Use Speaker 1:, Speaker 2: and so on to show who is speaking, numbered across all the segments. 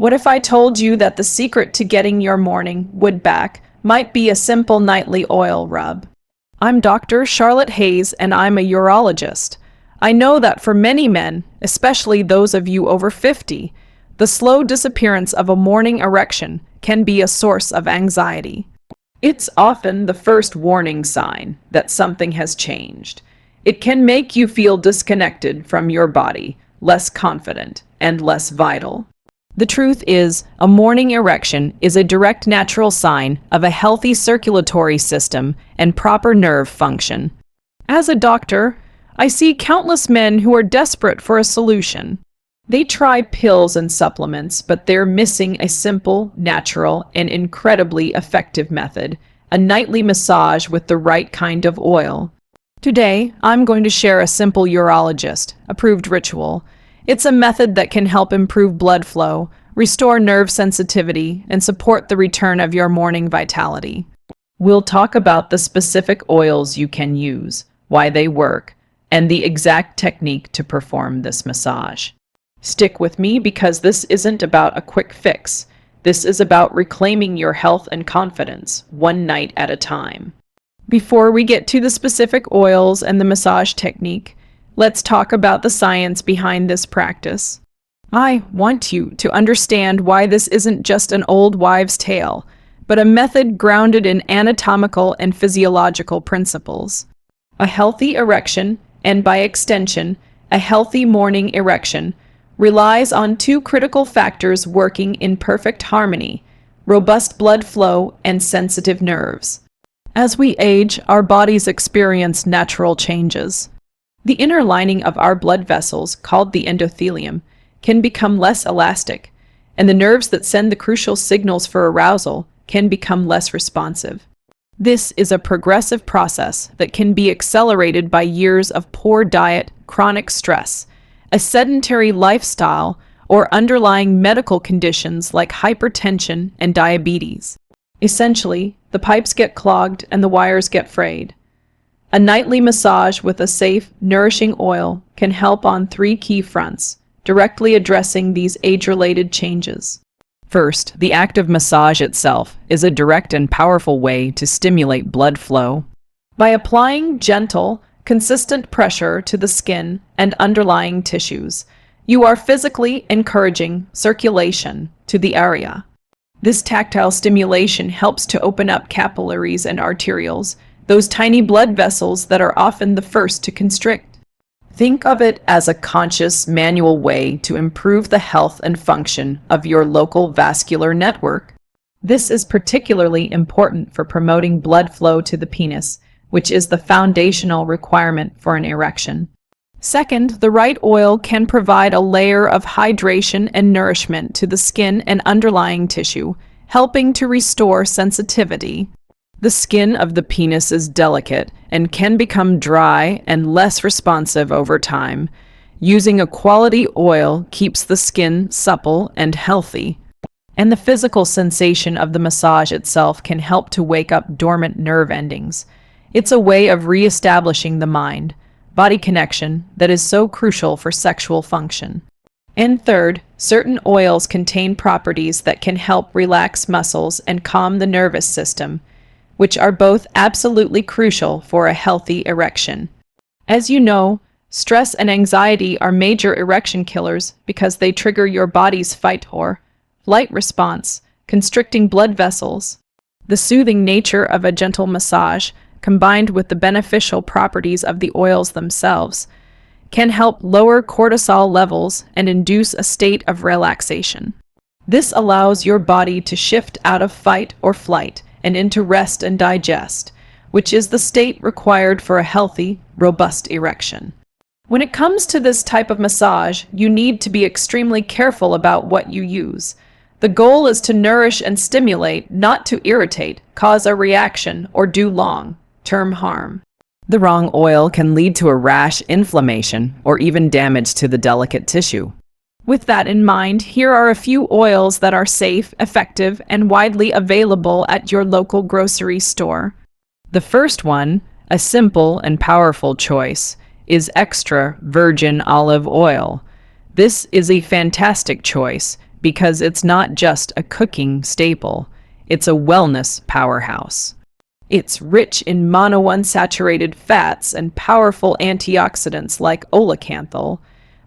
Speaker 1: What if I told you that the secret to getting your morning wood back might be a simple nightly oil rub? I'm Dr. Charlotte Hayes, and I'm a urologist. I know that for many men, especially those of you over 50, the slow disappearance of a morning erection can be a source of anxiety. It's often the first warning sign that something has changed. It can make you feel disconnected from your body, less confident, and less vital. The truth is, a morning erection is a direct natural sign of a healthy circulatory system and proper nerve function. As a doctor, I see countless men who are desperate for a solution. They try pills and supplements, but they're missing a simple, natural, and incredibly effective method, a nightly massage with the right kind of oil. Today, I'm going to share a simple urologist-approved ritual. It's a method that can help improve blood flow, restore nerve sensitivity, and support the return of your morning vitality. We'll talk about the specific oils you can use, why they work, and the exact technique to perform this massage. Stick with me because this isn't about a quick fix. This is about reclaiming your health and confidence, one night at a time. Before we get to the specific oils and the massage technique, let's talk about the science behind this practice. I want you to understand why this isn't just an old wives' tale, but a method grounded in anatomical and physiological principles. A healthy erection, and by extension, a healthy morning erection, relies on two critical factors working in perfect harmony: robust blood flow and sensitive nerves. As we age, our bodies experience natural changes. The inner lining of our blood vessels, called the endothelium, can become less elastic, and the nerves that send the crucial signals for arousal can become less responsive. This is a progressive process that can be accelerated by years of poor diet, chronic stress, a sedentary lifestyle, or underlying medical conditions like hypertension and diabetes. Essentially, the pipes get clogged and the wires get frayed. A nightly massage with a safe, nourishing oil can help on three key fronts, directly addressing these age-related changes. First, the act of massage itself is a direct and powerful way to stimulate blood flow. By applying gentle, consistent pressure to the skin and underlying tissues, you are physically encouraging circulation to the area. This tactile stimulation helps to open up capillaries and arterioles, those tiny blood vessels that are often the first to constrict. Think of it as a conscious, manual way to improve the health and function of your local vascular network. This is particularly important for promoting blood flow to the penis, which is the foundational requirement for an erection. Second, the right oil can provide a layer of hydration and nourishment to the skin and underlying tissue, helping to restore sensitivity. The skin of the penis is delicate and can become dry and less responsive over time. Using a quality oil keeps the skin supple and healthy. And the physical sensation of the massage itself can help to wake up dormant nerve endings. It's a way of re-establishing the mind-body connection that is so crucial for sexual function. And third, certain oils contain properties that can help relax muscles and calm the nervous system, which are both absolutely crucial for a healthy erection. As you know, stress and anxiety are major erection killers because they trigger your body's fight or flight response, constricting blood vessels. The soothing nature of a gentle massage, combined with the beneficial properties of the oils themselves, can help lower cortisol levels and induce a state of relaxation. This allows your body to shift out of fight or flight and into rest and digest, which is the state required for a healthy, robust erection. When it comes to this type of massage, you need to be extremely careful about what you use. The goal is to nourish and stimulate, not to irritate, cause a reaction, or do long-term harm. The wrong oil can lead to a rash, inflammation, or even damage to the delicate tissue. With that in mind, here are a few oils that are safe, effective, and widely available at your local grocery store. The first one, a simple and powerful choice, is extra virgin olive oil. This is a fantastic choice because it's not just a cooking staple, it's a wellness powerhouse. It's rich in monounsaturated fats and powerful antioxidants like olecanthal,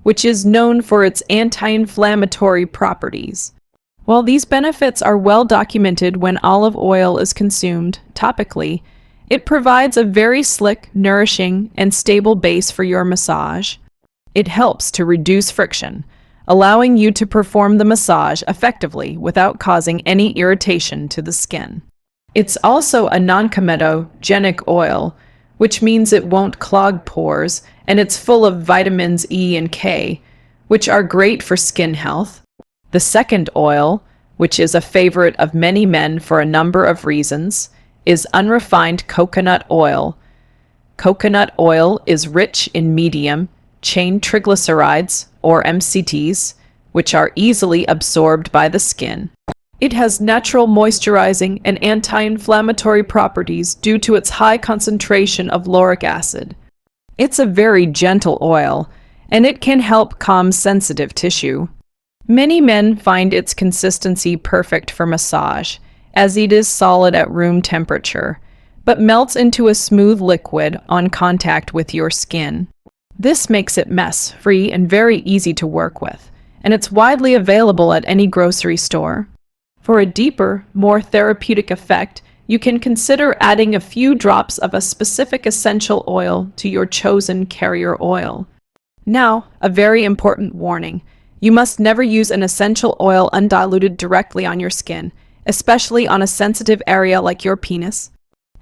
Speaker 1: which is known for its anti-inflammatory properties. While these benefits are well documented when olive oil is consumed topically, it provides a very slick, nourishing, and stable base for your massage. It helps to reduce friction, allowing you to perform the massage effectively without causing any irritation to the skin. It's also a non-comedogenic oil, which means it won't clog pores, and it's full of vitamins E and K, which are great for skin health. The second oil, which is a favorite of many men for a number of reasons, is unrefined coconut oil. Coconut oil is rich in medium-chain triglycerides, or MCTs, which are easily absorbed by the skin. It has natural moisturizing and anti-inflammatory properties due to its high concentration of lauric acid. It's a very gentle oil, and it can help calm sensitive tissue. Many men find its consistency perfect for massage, as it is solid at room temperature, but melts into a smooth liquid on contact with your skin. This makes it mess-free and very easy to work with, and it's widely available at any grocery store. For a deeper, more therapeutic effect, you can consider adding a few drops of a specific essential oil to your chosen carrier oil. Now, a very important warning. You must never use an essential oil undiluted directly on your skin, especially on a sensitive area like your penis.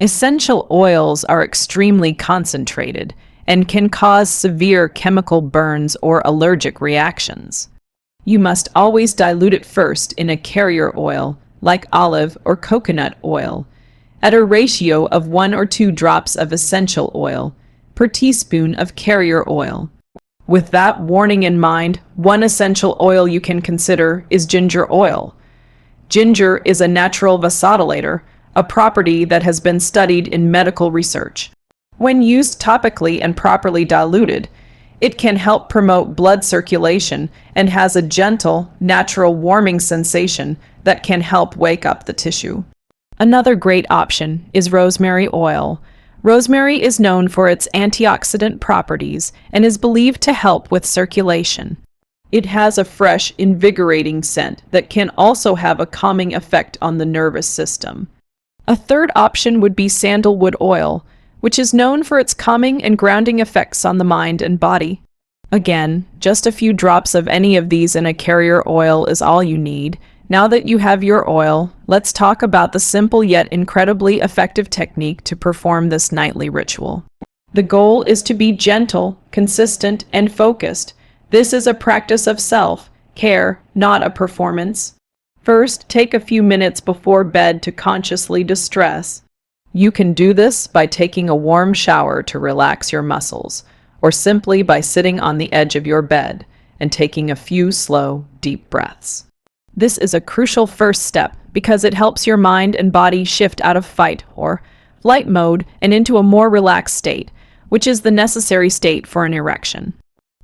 Speaker 1: Essential oils are extremely concentrated and can cause severe chemical burns or allergic reactions. You must always dilute it first in a carrier oil, like olive or coconut oil, at a ratio of 1 or 2 drops of essential oil per teaspoon of carrier oil. With that warning in mind, one essential oil you can consider is ginger oil. Ginger is a natural vasodilator, a property that has been studied in medical research. When used topically and properly diluted, it can help promote blood circulation and has a gentle, natural warming sensation that can help wake up the tissue. Another great option is rosemary oil. Rosemary is known for its antioxidant properties and is believed to help with circulation. It has a fresh, invigorating scent that can also have a calming effect on the nervous system. A third option would be sandalwood oil, which is known for its calming and grounding effects on the mind and body. Again, just a few drops of any of these in a carrier oil is all you need. Now that you have your oil, let's talk about the simple yet incredibly effective technique to perform this nightly ritual. The goal is to be gentle, consistent, and focused. This is a practice of self-care, not a performance. First, take a few minutes before bed to consciously distress. You can do this by taking a warm shower to relax your muscles, or simply by sitting on the edge of your bed and taking a few slow, deep breaths. This is a crucial first step because it helps your mind and body shift out of fight or flight mode and into a more relaxed state, which is the necessary state for an erection.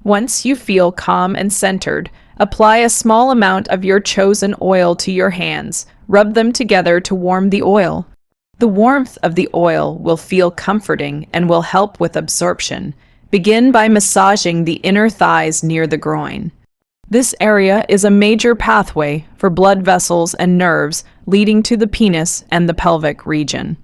Speaker 1: Once you feel calm and centered, apply a small amount of your chosen oil to your hands. Rub them together to warm the oil. The warmth of the oil will feel comforting and will help with absorption. Begin by massaging the inner thighs near the groin. This area is a major pathway for blood vessels and nerves leading to the penis and the pelvic region.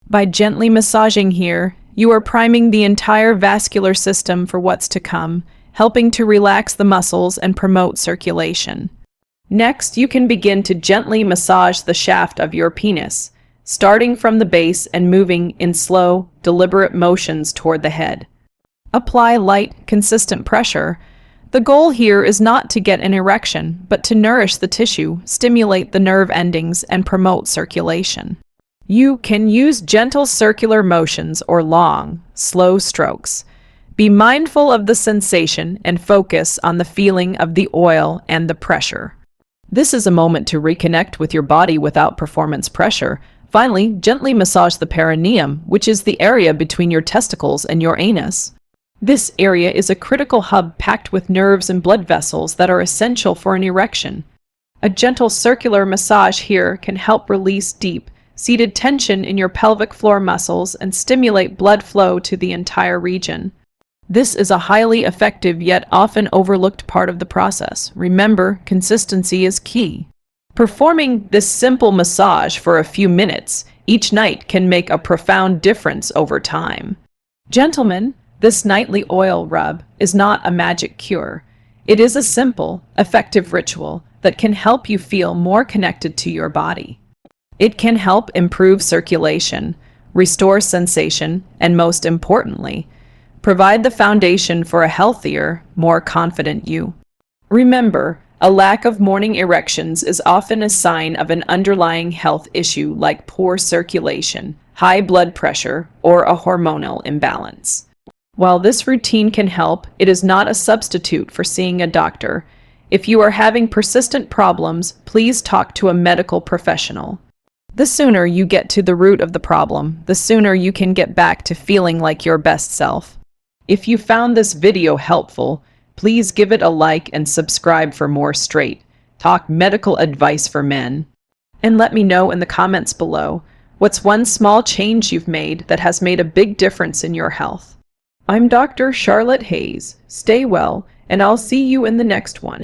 Speaker 1: By gently massaging here, you are priming the entire vascular system for what's to come, helping to relax the muscles and promote circulation. Next, you can begin to gently massage the shaft of your penis, starting from the base and moving in slow, deliberate motions toward the head. Apply light, consistent pressure. The goal here is not to get an erection, but to nourish the tissue, stimulate the nerve endings, and promote circulation. You can use gentle circular motions or long, slow strokes. Be mindful of the sensation and focus on the feeling of the oil and the pressure. This is a moment to reconnect with your body without performance pressure. Finally, gently massage the perineum, which is the area between your testicles and your anus. This area is a critical hub packed with nerves and blood vessels that are essential for an erection. A gentle circular massage here can help release deep, seated tension in your pelvic floor muscles and stimulate blood flow to the entire region. This is a highly effective yet often overlooked part of the process. Remember, consistency is key. Performing this simple massage for a few minutes each night can make a profound difference over time. Gentlemen, this nightly oil rub is not a magic cure. It is a simple, effective ritual that can help you feel more connected to your body. It can help improve circulation, restore sensation, and most importantly, provide the foundation for a healthier, more confident you. Remember, a lack of morning erections is often a sign of an underlying health issue like poor circulation, high blood pressure, or a hormonal imbalance. While this routine can help, it is not a substitute for seeing a doctor. If you are having persistent problems, please talk to a medical professional. The sooner you get to the root of the problem, the sooner you can get back to feeling like your best self. If you found this video helpful, please give it a like and subscribe for more straight talk medical advice for men. And let me know in the comments below, what's one small change you've made that has made a big difference in your health? I'm Dr. Charlotte Hayes. Stay well, and I'll see you in the next one.